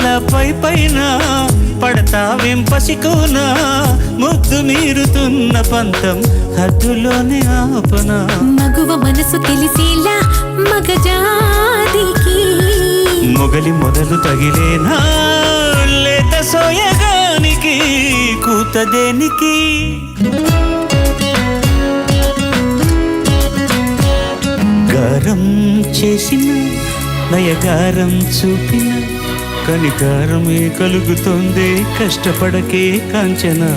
అలా పైన పడతావేం పసికోనా ముద్దు మీరుతున్న పంతం హద్దులోనే ఆపనా మగువ మనసు తెలిసేలా మగజాతికి మొగలి మొదలు తగిలేనా లేత సోయగానికి కూత దేనికి గారం చేసిన నయగారం చూపిన కనికారమే కలుగుతోంది కష్టపడకే కాంచనా